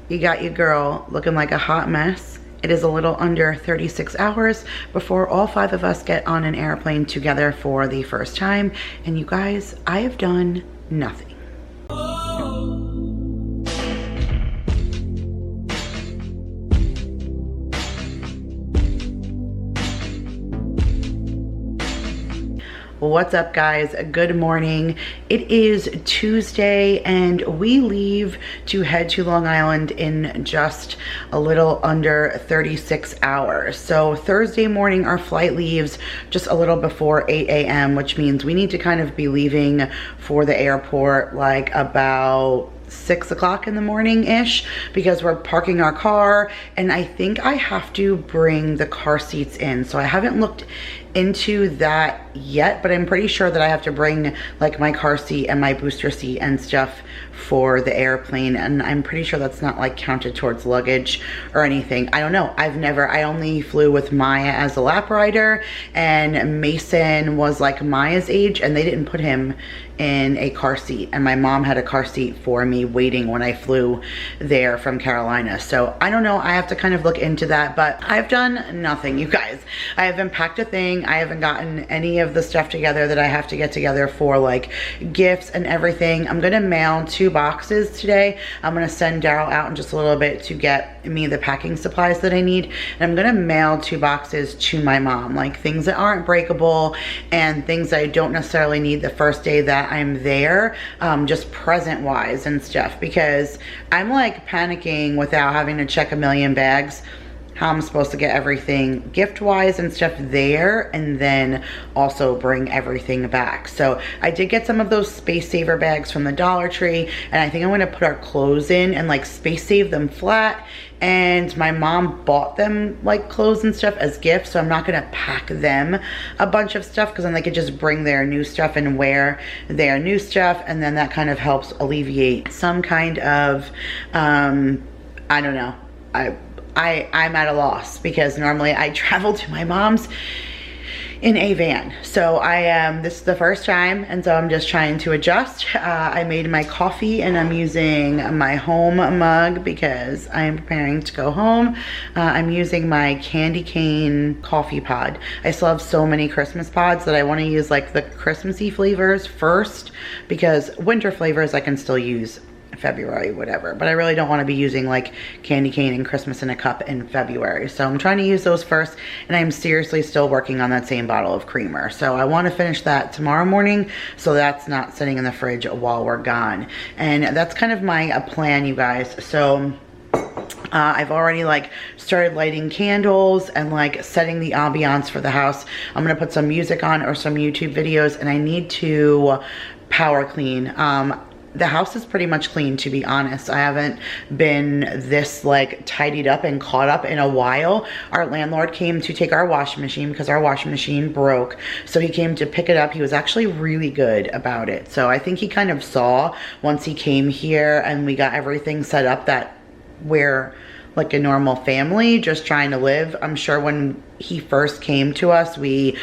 you got your girl looking like a hot mess. It is a little under 36 hours before all 5 of us get on an airplane together for the first time. And you guys, I have done nothing. What's up, guys? Good morning. It is Tuesday and we leave to head to Long Island in just a little under 36 hours. So Thursday morning our flight leaves just a little before 8 a.m. which means we need to kind of be leaving for the airport like about 6 o'clock in the morning-ish, because we're parking our car and I think I have to bring the car seats in. So I haven't looked into that yet, but I'm pretty sure that I have to bring like my car seat and my booster seat and stuff for the airplane, and I'm pretty sure that's not like counted towards luggage or anything. I don't know. I only flew with Maya as a lap rider, and Mason was like Maya's age and they didn't put him in a car seat, and my mom had a car seat for me waiting when I flew there from Carolina. So I don't know, I have to kind of look into that, but I've done nothing, you guys. I haven't packed a thing. I haven't gotten any of the stuff together that I have to get together for like gifts and everything. I'm gonna mail 2 boxes today. I'm gonna send Daryl out in just a little bit to get me the packing supplies that I need, and I'm gonna mail 2 boxes to my mom, like things that aren't breakable and things that I don't necessarily need the first day that I'm there, just present wise and stuff, because I'm like panicking without having to check a million bags how I'm supposed to get everything gift wise and stuff there, and then also bring everything back. So I did get some of those space saver bags from the Dollar Tree, and I think I'm gonna put our clothes in and like space save them flat. And my mom bought them like clothes and stuff as gifts, so I'm not gonna pack them a bunch of stuff, because then they could just bring their new stuff and wear their new stuff, and then that kind of helps alleviate some kind of I don't know, I'm at a loss, because normally I travel to my mom's in a van. So this is the first time, and so I'm just trying to adjust. I made my coffee and I'm using my home mug because I'm preparing to go home. I'm using my candy cane coffee pod. I still have so many Christmas pods that I want to use like the Christmassy flavors first, because winter flavors I can still use February, whatever, but I really don't want to be using like candy cane and Christmas in a cup in February. So I'm trying to use those first, and I'm seriously still working on that same bottle of creamer. So I want to finish that tomorrow morning, so that's not sitting in the fridge while we're gone. And that's kind of my plan, you guys. So I've already like started lighting candles and like setting the ambiance for the house. I'm gonna put some music on or some YouTube videos, and I need to power clean. The house is pretty much clean, to be honest. I haven't been this like tidied up and caught up in a while. Our landlord came to take our washing machine because our washing machine broke. So he came to pick it up. He was actually really good about it. So I think he kind of saw once he came here and we got everything set up that we're like a normal family just trying to live. I'm sure when he first came to us, we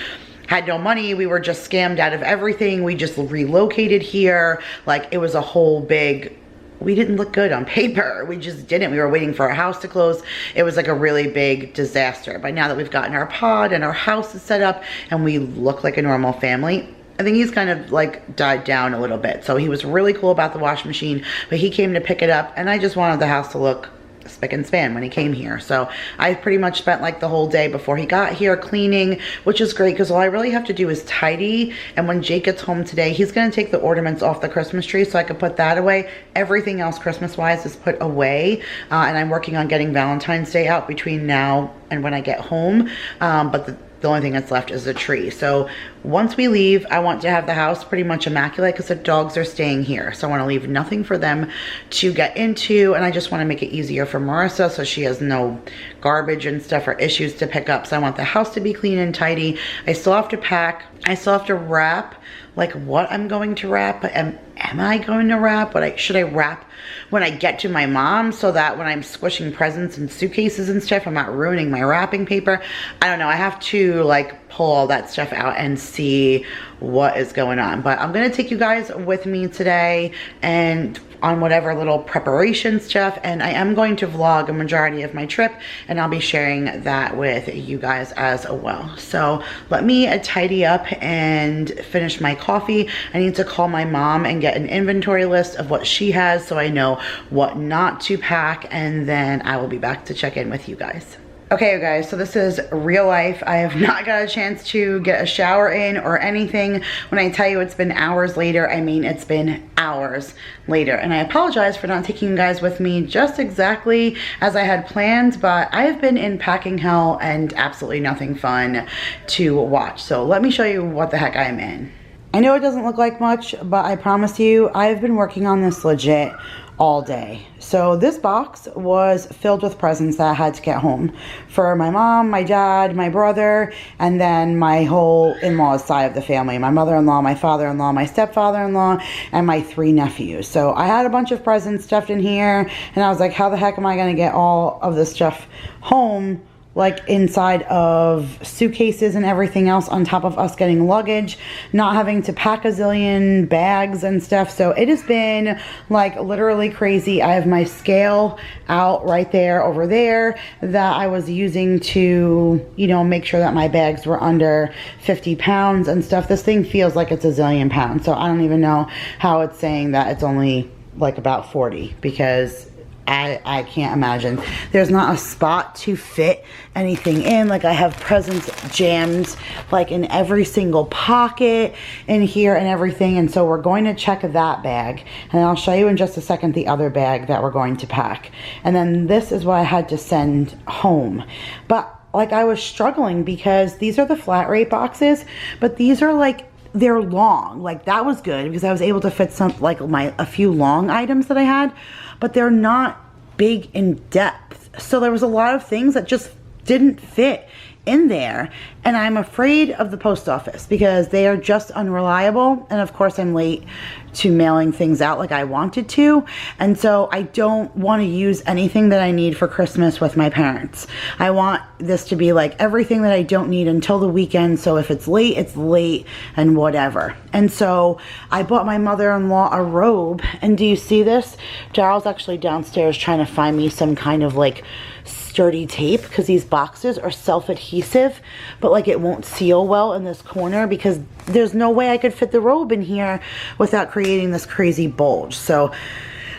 had no money. We were just scammed out of everything. We just relocated here. Like it was a whole big, we didn't look good on paper. We just didn't. We were waiting for our house to close. It was like a really big disaster. But now that we've gotten our pod and our house is set up and we look like a normal family, I think he's kind of like died down a little bit. So he was really cool about the washing machine, but he came to pick it up, and I just wanted the house to look spick and span when he came here. So I pretty much spent like the whole day before he got here cleaning, which is great because all I really have to do is tidy. And when Jake gets home today, he's going to take the ornaments off the Christmas tree so I can put that away. Everything else Christmas wise is put away, and I'm working on getting Valentine's Day out between now and when I get home, but the only thing that's left is the tree. So once we leave, I want to have the house pretty much immaculate because the dogs are staying here. So I want to leave nothing for them to get into, and I just want to make it easier for Marissa so she has no garbage and stuff or issues to pick up. So I want the house to be clean and tidy. I still have to pack. I still have to wrap, like what I'm going to wrap. Am I going to wrap? Should I wrap when I get to my mom so that when I'm squishing presents and suitcases and stuff, I'm not ruining my wrapping paper? I don't know. I have to like pull all that stuff out and see what is going on. But I'm going to take you guys with me today and on whatever little preparation stuff, and I am going to vlog a majority of my trip, and I'll be sharing that with you guys as well. So let me tidy up and finish my coffee. I need to call my mom and get an inventory list of what she has so I know what not to pack, and then I will be back to check in with you guys. Okay, you guys, so this is real life. I have not got a chance to get a shower in or anything. When I tell you it's been hours later, I mean it's been hours later. And I apologize for not taking you guys with me just exactly as I had planned, but I have been in packing hell and absolutely nothing fun to watch. So let me show you what the heck I'm in. I know it doesn't look like much, but I promise you, I've been working on this legit all day. So this box was filled with presents that I had to get home for my mom, my dad, my brother, and then my whole in-laws side of the family. My mother-in-law, my father-in-law, my stepfather-in-law, and my 3 nephews. So I had a bunch of presents stuffed in here, and I was like, how the heck am I gonna get all of this stuff home, like inside of suitcases and everything else, on top of us getting luggage, not having to pack a zillion bags and stuff. So it has been like literally crazy. I have my scale out right there over there that I was using to, you know, make sure that my bags were under 50 pounds and stuff. This thing feels like it's a zillion pounds. So I don't even know how it's saying that it's only like about 40, because I can't imagine. There's not a spot to fit anything in. Like, I have presents jammed like in every single pocket in here and everything. And so we're going to check that bag, and I'll show you in just a second the other bag that we're going to pack. And then this is what I had to send home. But like, I was struggling because these are the flat rate boxes, but these are like, they're long. Like, that was good because I was able to fit some, like a few long items that I had, but they're not big in depth. So there was a lot of things that just didn't fit in there, and I'm afraid of the post office because they are just unreliable. And of course, I'm late to mailing things out like I wanted to, and so I don't want to use anything that I need for Christmas with my parents. I want this to be like everything that I don't need until the weekend, so if it's late and whatever. And so I bought my mother-in-law a robe, and do you see this? Daryl's actually downstairs trying to find me some kind of like sturdy tape, because these boxes are self-adhesive, but like it won't seal well in this corner because there's no way I could fit the robe in here without creating this crazy bulge. So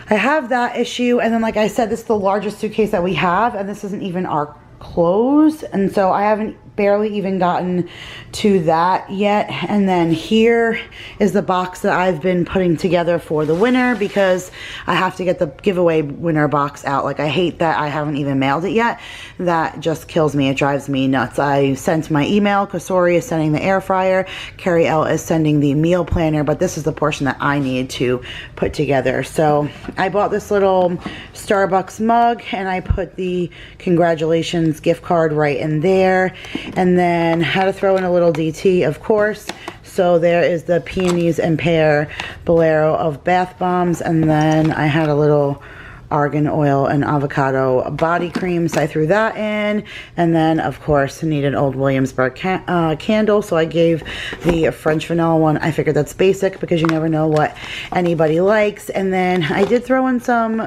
I have that issue. And then, like I said, this is the largest suitcase that we have, and this isn't even our clothes, and so I haven't barely even gotten to that yet. And then here is the box that I've been putting together for the winner, because I have to get the giveaway winner box out. Like, I hate that I haven't even mailed it yet. That just kills me. It drives me nuts. I sent my email. Kasori is sending the air fryer. Carrie L is sending the meal planner, but this is the portion that I need to put together. So I bought this little Starbucks mug, and I put the congratulations gift card right in there. And then had to throw in a little DT, of course. So there is the Peonies and Pear Bolero of bath bombs. And then I had a little argan oil and avocado body cream, so I threw that in. And then, of course, needed Old Williamsburg candle, so I gave the French vanilla one. I figured that's basic because you never know what anybody likes. And then I did throw in some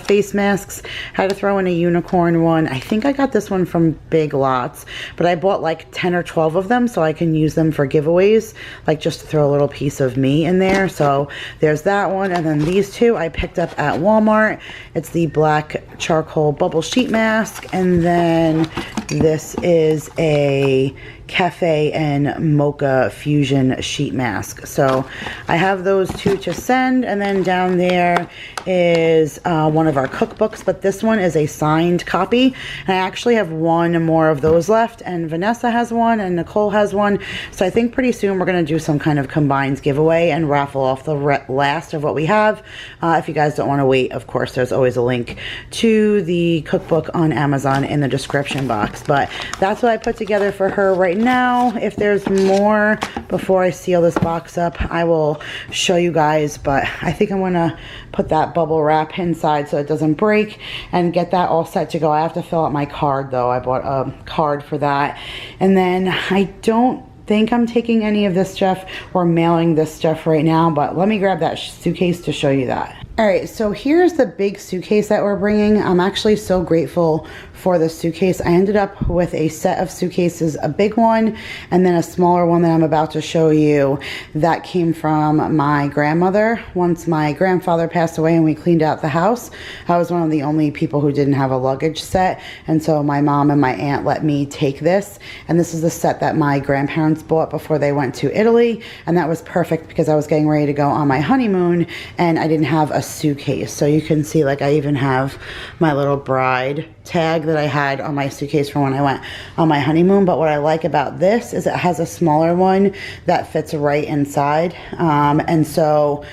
face masks. Had to throw in a unicorn one. I think I got this one from Big Lots, but I bought like 10 or 12 of them so I can use them for giveaways, like just to throw a little piece of me in there. So there's that one. And then these two I picked up at Walmart. It's the black charcoal bubble sheet mask, and then this is a cafe and mocha fusion sheet mask. So I have those two to send. And then down there is one of our cookbooks, but this one is a signed copy, and I actually have one more of those left, and Vanessa has one and Nicole has one. So I think pretty soon we're going to do some kind of combined giveaway and raffle off the last of what we have. If you guys don't want to wait, of course, there's always a link to the cookbook on Amazon in the description box. But that's what I put together for her right now. If there's more before I seal this box up, I will show you guys, but I think I'm gonna put that bubble wrap inside so it doesn't break and get that all set to go. I have to fill out my card though. I bought a card for that. And then I don't think I'm taking any of this stuff or mailing this stuff right now, but let me grab that suitcase to show you that. All right, so here's the big suitcase that we're bringing. I'm actually so grateful for the suitcase. I ended up with a set of suitcases, a big one and then a smaller one that I'm about to show you that came from my grandmother. Once my grandfather passed away and we cleaned out the house, I was one of the only people who didn't have a luggage set, and so my mom and my aunt let me take this, and this is the set that my grandparents bought before they went to Italy, and that was perfect because I was getting ready to go on my honeymoon and I didn't have a suitcase. So you can see, like, I even have my little bride tag that I had on my suitcase from when I went on my honeymoon. But what I like about this is it has a smaller one that fits right inside, and so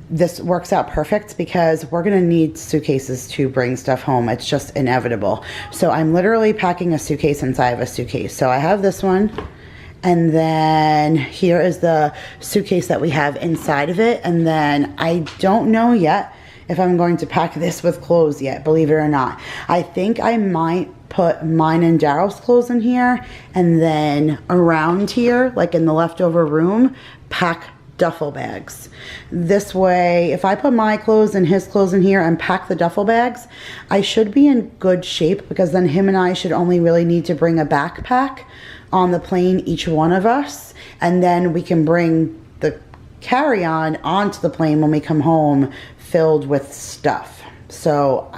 this works out perfect because we're gonna need suitcases to bring stuff home. It's just inevitable. So I'm literally packing a suitcase inside of a suitcase. So I have this one, and then here is the suitcase that we have inside of it, and then I don't know yet if I'm going to pack this with clothes yet, believe it or not. I think I might put mine and Daryl's clothes in here, and then around here, like in the leftover room, pack duffel bags. This way, if I put my clothes and his clothes in here and pack the duffel bags, I should be in good shape, because then him and I should only really need to bring a backpack on the plane, each one of us, and then we can bring the carry-on onto the plane when we come home filled with stuff. So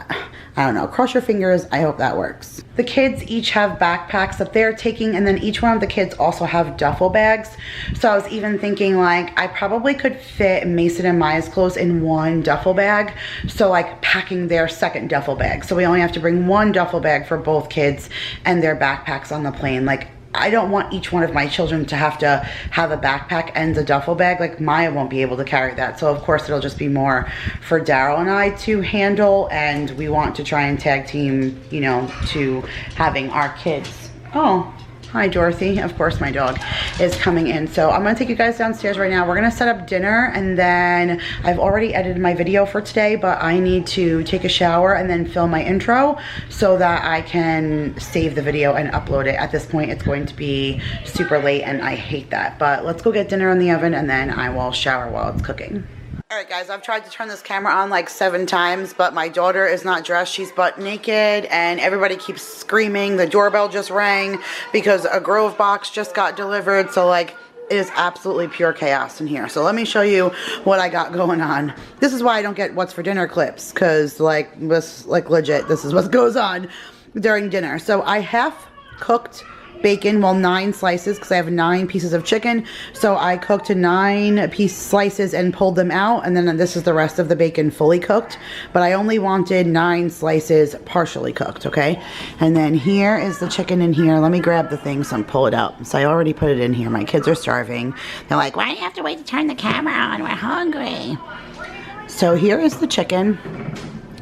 I don't know, cross your fingers, I hope that works. The kids each have backpacks that they're taking, and then each one of the kids also have duffel bags. So I was even thinking, like, I probably could fit Mason and Maya's clothes in one duffel bag, so like packing their second duffel bag. So we only have to bring one duffel bag for both kids and their backpacks on the plane. Like, I don't want each one of my children to have a backpack and a duffel bag. Like, Maya won't be able to carry that. So of course it'll just be more for Daryl and I to handle, and we want to try and tag team, you know, to having our kids. Oh, hi Dorothy. Of course my dog is coming in. So I'm gonna take you guys downstairs right now. We're gonna set up dinner, and then I've already edited my video for today, but I need to take a shower and then film my intro so that I can save the video and upload it. At this point it's going to be super late and I hate that. But let's go get dinner in the oven and then I will shower while it's cooking. All right guys, I've tried to turn this camera on like 7 times, but my daughter is not dressed. She's butt naked and everybody keeps screaming. The doorbell just rang because a Grove box just got delivered. So like, it is absolutely pure chaos in here. So let me show you what I got going on. This is why I don't get what's for dinner clips, because like this, like legit, this is what goes on during dinner. So I half cooked bacon, well 9 slices, because I have 9 pieces of chicken. So I cooked 9 piece slices and pulled them out, and then this is the rest of the bacon fully cooked, but I only wanted 9 slices partially cooked, okay? And then here is the chicken in here. Let me grab the thing so I pull it out. So I already put it in here. My kids are starving. They're like, why do you have to wait to turn the camera on? We're hungry. So here is the chicken.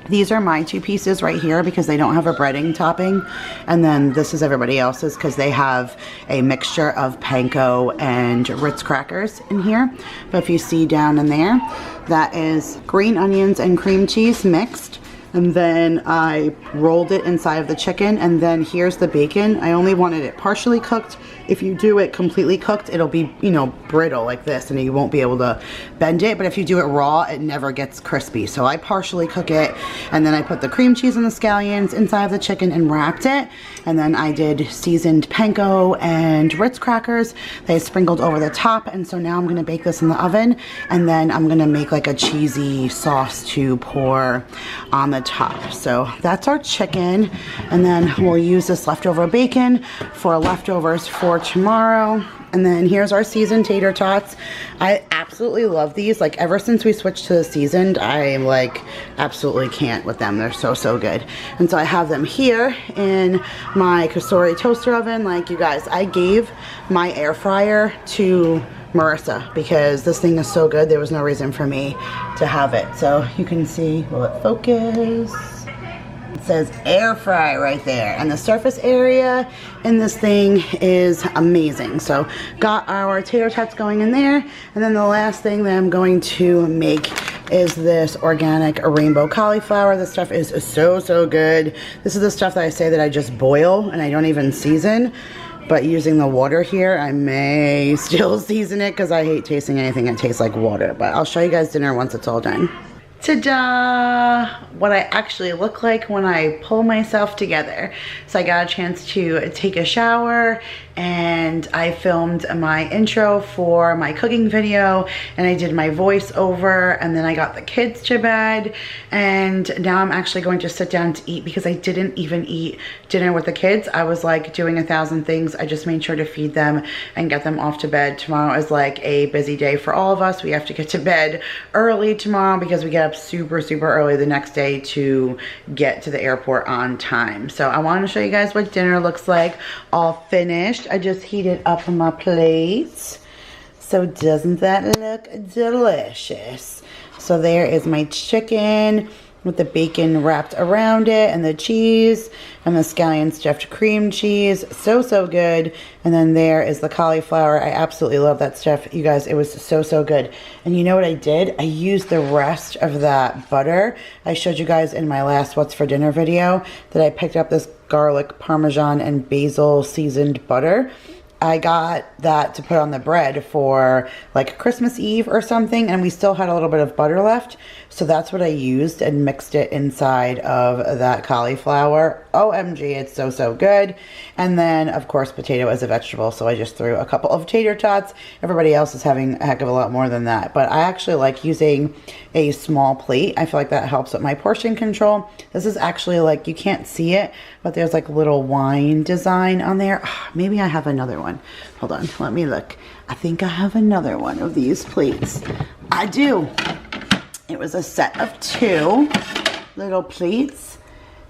These are my 2 pieces right here because they don't have a breading topping. And then this is everybody else's because they have a mixture of panko and Ritz crackers in here. But if you see down in there, that is green onions and cream cheese mixed. And then I rolled it inside of the chicken, and then here's the bacon. I only wanted it partially cooked. If you do it completely cooked, it'll be, you know, brittle like this, and you won't be able to bend it. But if you do it raw, it never gets crispy. So I partially cook it, and then I put the cream cheese and the scallions inside of the chicken and wrapped it. And then I did seasoned panko and Ritz crackers. They sprinkled over the top, and so now I'm gonna bake this in the oven, and then I'm gonna make like a cheesy sauce to pour on the top. So that's our chicken, and then we'll use this leftover bacon for leftovers for tomorrow. And then here's our seasoned tater tots. I absolutely love these. Like, ever since we switched to the seasoned, I like absolutely can't with them. They're so good. And so I have them here in my Kasori toaster oven. Like, you guys, I gave my air fryer to Marissa because this thing is so good. There was no reason for me to have it. So you can see, will it focus? It says air fry right there, and the surface area in this thing is amazing. So got our tater tots going in there, and then the last thing that I'm going to make is this organic rainbow cauliflower. This stuff is so good. This is the stuff that I say that I just boil and I don't even season. But using the water here, I may still season it because I hate tasting anything that tastes like water. But I'll show you guys dinner once it's all done. ta-da, what I actually look like when I pull myself together. So I got a chance to take a shower and I filmed my intro for my cooking video and I did my voiceover and then I got the kids to bed and now I'm actually going to sit down to eat because I didn't even eat dinner with the kids. I was like doing 1,000 things. I just made sure to feed them and get them off to bed. Tomorrow is like a busy day for all of us. We have to get to bed early tomorrow because we get up super early the next day to get to the airport on time. So I wanted to show you guys what dinner looks like all finished. I just heated up my plate. So doesn't that look delicious? So there is my chicken with the bacon wrapped around it and the cheese and the scallion stuffed cream cheese. So good. And then there is the cauliflower. I absolutely love that stuff. You guys, it was so good. And you know what I did? I used the rest of that butter. I showed you guys in my last What's for Dinner video that I picked up this garlic, parmesan, and basil seasoned butter. I got that to put on the bread for like Christmas Eve or something, and we still had a little bit of butter left. So that's what I used and mixed it inside of that cauliflower. OMG, it's so good. And then, of course, potato as a vegetable. So I just threw a couple of tater tots. Everybody else is having a heck of a lot more than that. But I actually like using a small plate. I feel like that helps with my portion control. This is actually like, you can't see it, but there's like a little wine design on there. Maybe I have another one. Hold on, let me look. I think I have another one of these plates. I do. It was a set of 2 little plates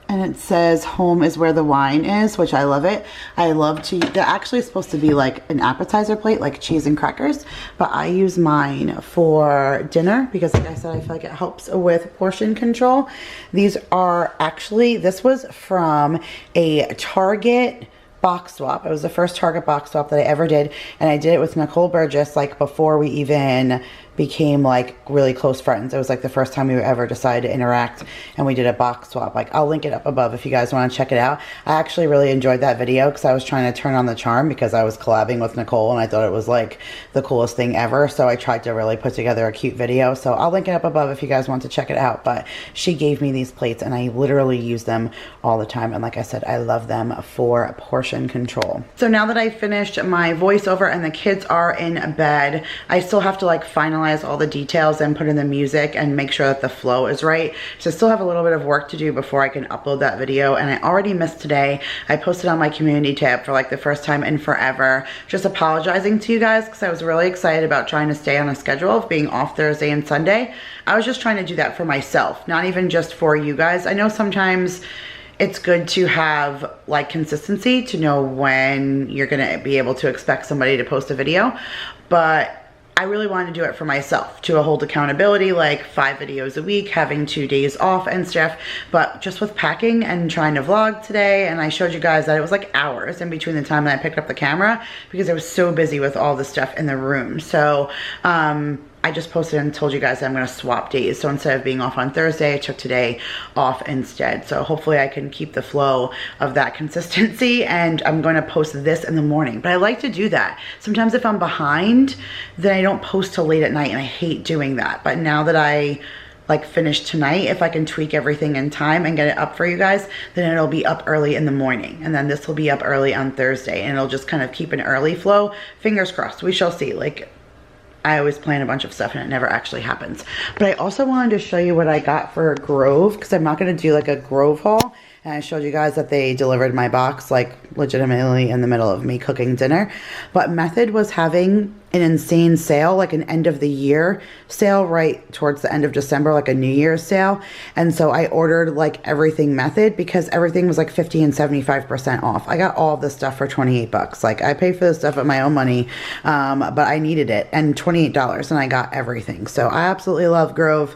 and it says home is where the wine is, which I love it. I love to, they're actually supposed to be like an appetizer plate, like cheese and crackers, but I use mine for dinner because like I said, I feel like it helps with portion control. These are actually, this was from a Target box swap. It was the first Target box swap that I ever did, and I did it with Nicole Burgess like before we even became like really close friends. It was like the first time we ever decided to interact, and we did a box swap. Like, I'll link it up above if you guys want to check it out. I actually really enjoyed that video because I was trying to turn on the charm because I was collabing with Nicole and I thought it was like the coolest thing ever. So I tried to really put together a cute video. So I'll link it up above if you guys want to check it out. But she gave me these plates and I literally use them all the time. And like I said, I love them for portion control. So now that I finished my voiceover and the kids are in bed, I still have to like finalize all the details and put in the music and make sure that the flow is right. So I still have a little bit of work to do before I can upload that video, and I already missed today. I posted on my community tab for like the first time in forever, just apologizing to you guys because I was really excited about trying to stay on a schedule of being off Thursday and Sunday. I was just trying to do that for myself, not even just for you guys. I know sometimes it's good to have like consistency to know when you're gonna be able to expect somebody to post a video, but I really wanted to do it for myself to hold accountability, like 5 videos a week, having 2 days off and stuff. But just with packing and trying to vlog today, and I showed you guys that it was like hours in between the time that I picked up the camera because I was so busy with all the stuff in the room. So I just posted and told you guys that I'm going to swap days. So instead of being off on Thursday, I took today off instead. So hopefully I can keep the flow of that consistency, and I'm going to post this in the morning. But I like to do that. Sometimes if I'm behind, then I don't post till late at night, and I hate doing that. But now that I like finish tonight, if I can tweak everything in time and get it up for you guys, then it'll be up early in the morning. And then this will be up early on Thursday, and it'll just kind of keep an early flow. Fingers crossed. We shall see. Like, I always plan a bunch of stuff and it never actually happens. But I also wanted to show you what I got for Grove, because I'm not going to do like a Grove haul. And I showed you guys that they delivered my box like legitimately in the middle of me cooking dinner. But Method was having an insane sale, like an end of the year sale right towards the end of December, like a New Year's sale. And so I ordered like everything Method because everything was like 50 and 75% off. I got all of this stuff for 28 bucks. Like, I paid for this stuff with my own money, but I needed it, and $28, and I got everything. So I absolutely love Grove.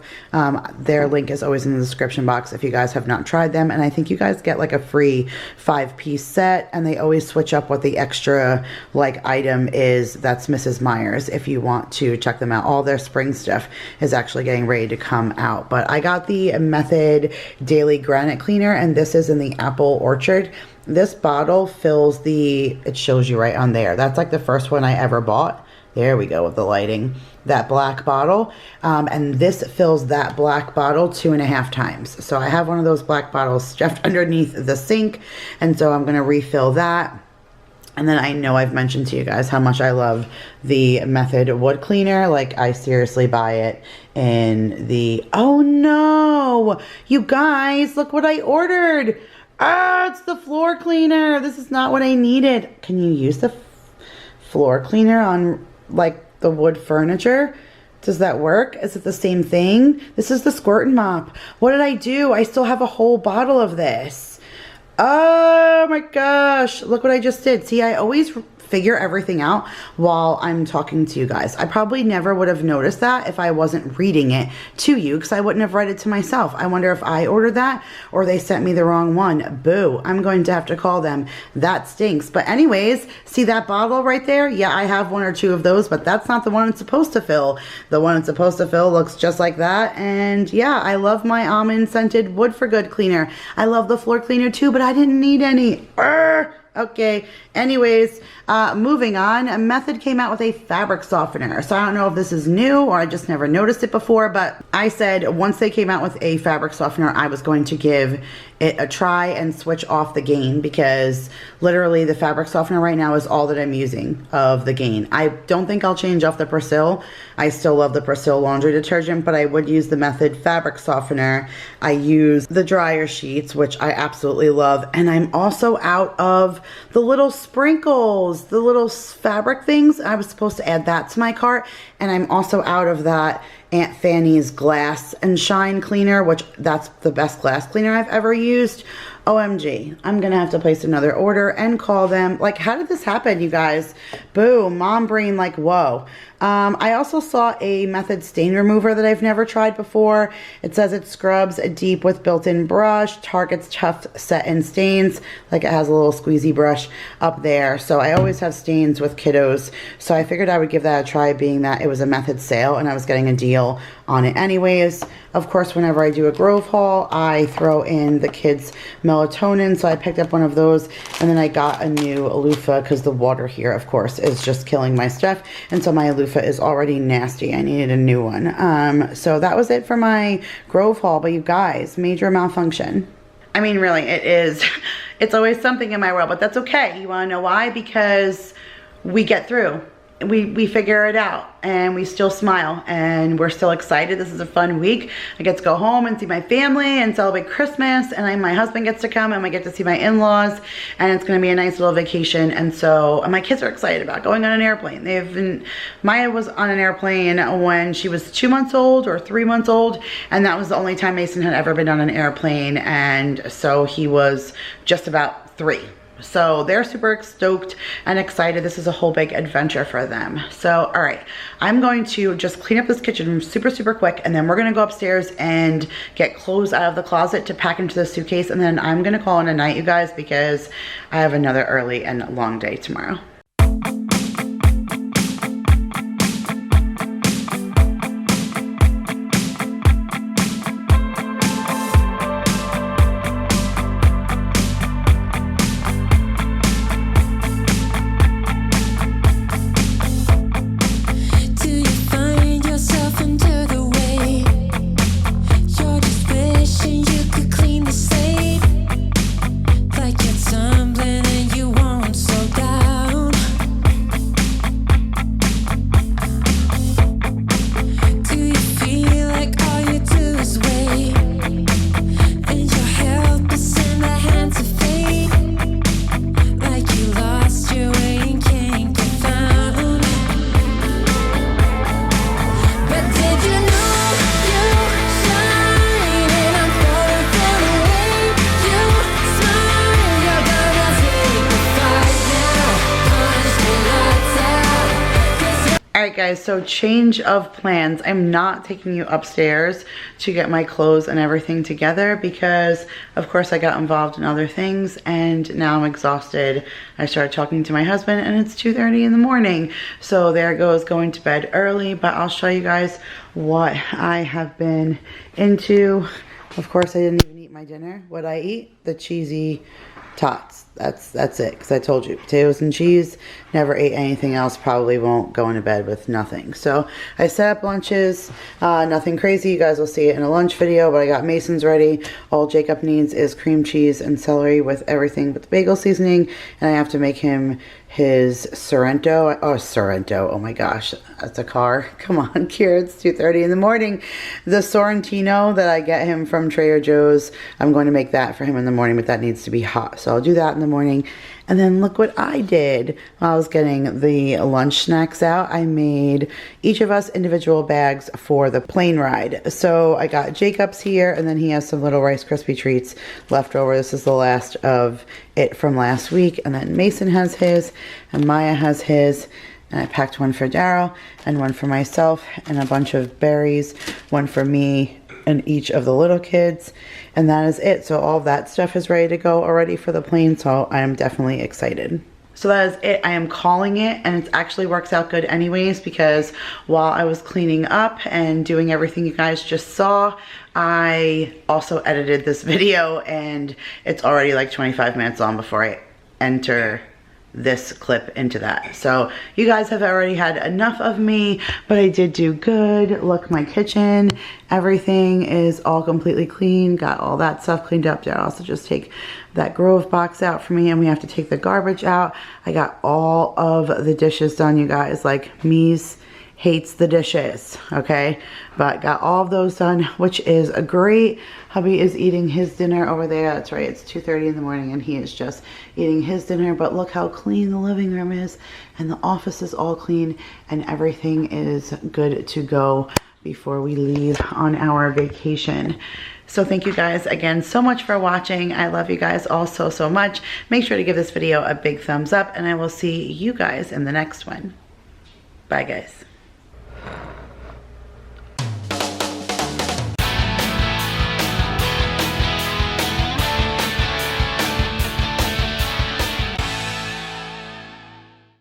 Their link is always in the description box if you guys have not tried them. And I think you guys get like a free 5-piece set, and they always switch up what the extra like item is that's Mrs. Myers if you want to check them out. All their spring stuff is actually getting ready to come out. But I got the Method Daily Granite Cleaner, and this is in the Apple Orchard. This bottle fills the, it shows you right on there. That's like the first one I ever bought. There we go with the lighting. that black bottle. And this fills that black bottle 2.5 times. So I have one of those black bottles stuffed underneath the sink, and so I'm going to refill that. And then I know I've mentioned to you guys how much I love the Method wood cleaner. Like, I seriously buy it in the... Oh no! You guys, look what I ordered! Ah, it's the floor cleaner! This is not what I needed. Can you use the floor cleaner on, like, the wood furniture? Does that work? Is it the same thing? This is the Squirt and Mop. What did I do? I still have a whole bottle of this. Oh my gosh, look what I just did. See, I always figure everything out while I'm talking to you guys. I probably never would have noticed that if I wasn't reading it to you, because I wouldn't have read it to myself. I wonder if I ordered that or they sent me the wrong one. Boo, I'm going to have to call them. That stinks. But anyways, see that bottle right there? Yeah, I have 1 or 2 of those, but that's not the one it's supposed to fill. The one it's supposed to fill looks just like that. And yeah, I love my almond scented Wood for Good cleaner. I love the floor cleaner too, but I didn't need any. Okay, anyways, moving on. Method came out with a fabric softener. So I don't know if this is new or I just never noticed it before, but I said once they came out with a fabric softener, I was going to give it a try and switch off the Gain, because literally the fabric softener right now is all that I'm using of the Gain. I don't think I'll change off the Persil. I still love the Persil laundry detergent, but I would use the Method fabric softener. I use the dryer sheets, which I absolutely love, and I'm also out of the little sprinkles, the little fabric things. I was supposed to add that to my cart, and I'm also out of that Aunt Fanny's Glass and Shine cleaner, which that's the best glass cleaner I've ever used. OMG, I'm gonna have to place another order and call them. Like, how did this happen, you guys? Boom, mom brain, like, whoa. I also saw a Method stain remover that I've never tried before. It says it scrubs deep with built-in brush, targets tough set-in stains. Like, it has a little squeezy brush up there. So I always have stains with kiddos. So I figured I would give that a try, being that it was a Method sale and I was getting a deal on it anyways. Of course, whenever I do a Grove haul, I throw in the kids' melatonin. So I picked up one of those, and then I got a new loofah because the water here, of course, is just killing my stuff. And so my loofah is already nasty. I needed a new one. So that was it for my Grove haul. But you guys, major malfunction. I mean, really, it is. It's always something in my world, but that's okay. You want to know why? Because we get through. We figure it out, and we still smile, and we're still excited. This is a fun week. I get to go home and see my family and celebrate Christmas, and my husband gets to come, and we get to see my in-laws, and it's going to be a nice little vacation. And so my kids are excited about going on an airplane. Maya was on an airplane when she was 2 months old or 3 months old, and that was the only time Mason had ever been on an airplane, and so he was just about 3. So they're super stoked and excited. This is a whole big adventure for them. So, all right, I'm going to just clean up this kitchen super quick, and then we're gonna go upstairs and get clothes out of the closet to pack into the suitcase, and then I'm gonna call it a night, you guys, because I have another early and long day tomorrow. Alright guys, so change of plans. I'm not taking you upstairs to get my clothes and everything together because of course I got involved in other things and now I'm exhausted. I started talking to my husband and it's 2:30 in the morning. So there goes going to bed early, but I'll show you guys what I have been into. Of course I didn't even eat my dinner. What'd I eat? The cheesy tots. That's it, because I told you, potatoes and cheese, never ate anything else, probably won't go into bed with nothing. So I set up lunches, nothing crazy, you guys will see it in a lunch video, but I got Mason's ready. All Jacob needs is cream cheese and celery with everything but the bagel seasoning, and I have to make him his Sorrento. Oh my gosh, that's a car. Come on, Kira, it's 2:30 in the morning. The Sorrentino that I get him from Trader Joe's, I'm going to make that for him in the morning, but that needs to be hot. So I'll do that in the morning. And then look what I did while I was getting the lunch snacks out. I made each of us individual bags for the plane ride. So I got Jacob's here, and then he has some little Rice Krispie treats left over. This is the last of it from last week. And then Mason has his, and Maya has his. And I packed one for Daryl and one for myself, and a bunch of berries, one for me and each of the little kids. And that is it. So all that stuff is ready to go already for the plane, so I am definitely excited. So that is it. I am calling it, and it actually works out good anyways, because while I was cleaning up and doing everything you guys just saw, I also edited this video, and it's already like 25 minutes long before I enter this clip into that. So you guys have already had enough of me, but I did do good. Look, my kitchen, everything is all completely clean. Got all that stuff cleaned up. Did I also just take that Grove box out for me, and we have to take the garbage out. I got all of the dishes done, you guys. Like, Mies hates the dishes, okay? But got all of those done, which is great. Hubby is eating his dinner over there. That's right, it's 2:30 in the morning, and he is just eating his dinner. But look how clean the living room is, and the office is all clean, and everything is good to go before we leave on our vacation. So thank you guys again so much for watching. I love you guys all so much. Make sure to give this video a big thumbs up, and I will see you guys in the next one. Bye, guys.